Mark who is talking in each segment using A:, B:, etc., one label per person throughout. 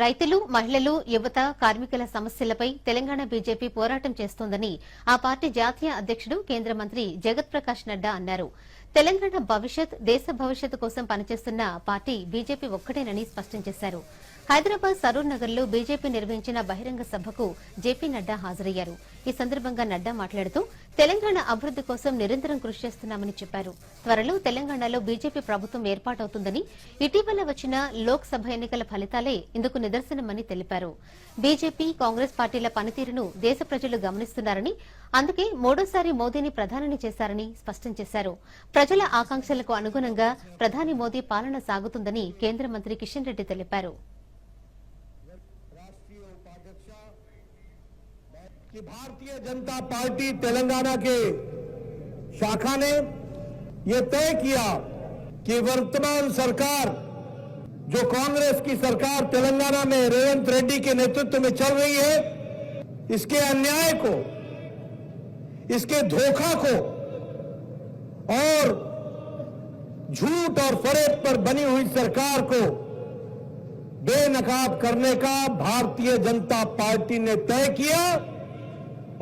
A: రైతులు, మహిళలు, యువత, కార్మికుల సమస్యలపై తెలంగాణ బీజేపీ పోరాటం చేస్తోందని ఆ పార్టీ జాతీయ అధ్యకుడు కేంద్ర మంత్రి జగత్ ప్రకాష్ నడ్డా అన్నారు. తెలంగాణ భవిష్యత్, దేశ భవిష్యత్తు కోసం పనిచేస్తున్న పార్టీ బీజేపీ ఒక్కటేనని స్పష్టం చేశారు. హైదరాబాద్ సరూర్ నగర్ లో బీజేపీ నిర్వహించిన బహిరంగ సభకు జేపీ నడ్డా హాజరయ్యారు. ఈ సందర్భంగా నడ్డా మాట్లాడుతూ తెలంగాణ అభివృద్ది కోసం నిరంతరం కృషి చేస్తున్నామని చెప్పారు. త్వరలో తెలంగాణలో బీజేపీ ప్రభుత్వం ఏర్పాటవుతుందని, ఇటీవల వచ్చిన లోక్ సభ ఎన్నికల ఫలితాలే ఇందుకు నిదర్శనమని తెలిపారు. బీజేపీ, కాంగ్రెస్ పార్టీల పనితీరును దేశ ప్రజలు గమనిస్తున్నారని, అందుకే మూడోసారి మోదీని ప్రధానిని చేశారని స్పష్టం చేశారు. ప్రజల ఆకాంక్షలకు అనుగుణంగా ప్రధాని మోదీ పాలన సాగుతుందని కేంద్ర మంత్రి కిషన్ రెడ్డి తెలిపారు.
B: कि भारतीय जनता पार्टी तेलंगाना के शाखा ने यह तय किया कि वर्तमान सरकार जो कांग्रेस की सरकार तेलंगाना में रेवंत रेड्डी के नेतृत्व में चल रही है, इसके अन्याय को, इसके धोखा को और झूठ और फरेब पर बनी हुई सरकार को बेनकाब करने का भारतीय जनता पार्टी ने तय किया।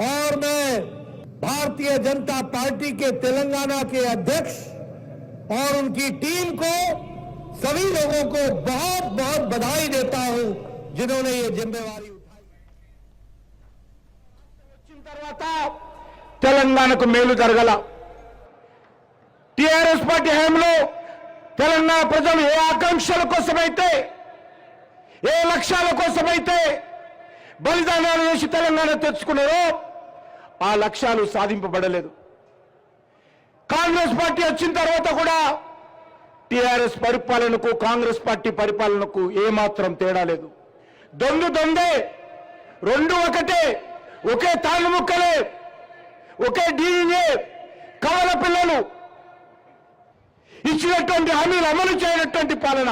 B: और मैं भारतीय जनता पार्टी के तेलंगाना के अध्यक्ष और उनकी टीम को, सभी लोगों को बहुत बहुत बधाई देता हूं जिन्होंने ये जिम्मेवारी उठाई।
C: వచ్చిన తర్వాత తెలంగాణకు మేలు జరగల. టిఆర్ఎస్ పార్టీ హయాంలో తెలంగాణ ప్రజలు ఏ ఆకాంక్షల కోసమైతే, ఏ లక్ష్యాల కోసమైతే బలిదానాలు చేసి తెలంగాణ తెచ్చుకున్నారో ఆ లక్ష్యాలు సాధింపబడలేదు. కాంగ్రెస్ పార్టీ వచ్చిన తర్వాత కూడా టిఆర్ఎస్ పరిపాలనకు, కాంగ్రెస్ పార్టీ పరిపాలనకు ఏమాత్రం తేడా లేదు. దొందే, రెండు ఒకటే, ఒకే తాళ్ళు ముక్కలే, ఒకే డీఏ, కవల పిల్లలు ఇచ్చినటువంటి హామీలు అమలు చేయనటువంటి పాలన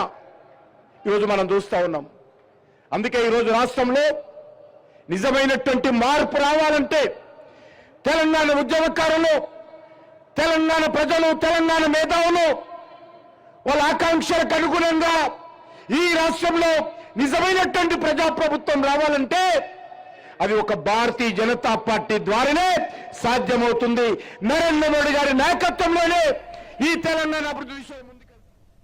C: ఈరోజు మనం చూస్తా ఉన్నాం. అందుకే ఈరోజు రాష్ట్రంలో నిజమైనటువంటి మార్పు రావాలంటే తెలంగాణ ఉద్యమకారులు, తెలంగాణ ప్రజలు, తెలంగాణ మేధావులు వాళ్ళ ఆకాంక్షలకు అనుగుణంగా ఈ రాష్ట్రంలో నిజమైనటువంటి ప్రజాప్రభుత్వం రావాలంటే అది ఒక భారతీయ జనతా పార్టీ ద్వారానే సాధ్యమవుతుంది. నరేంద్ర మోడీ గారి నాయకత్వంలోనే ఈ తెలంగాణ అభివృద్ధి విషయం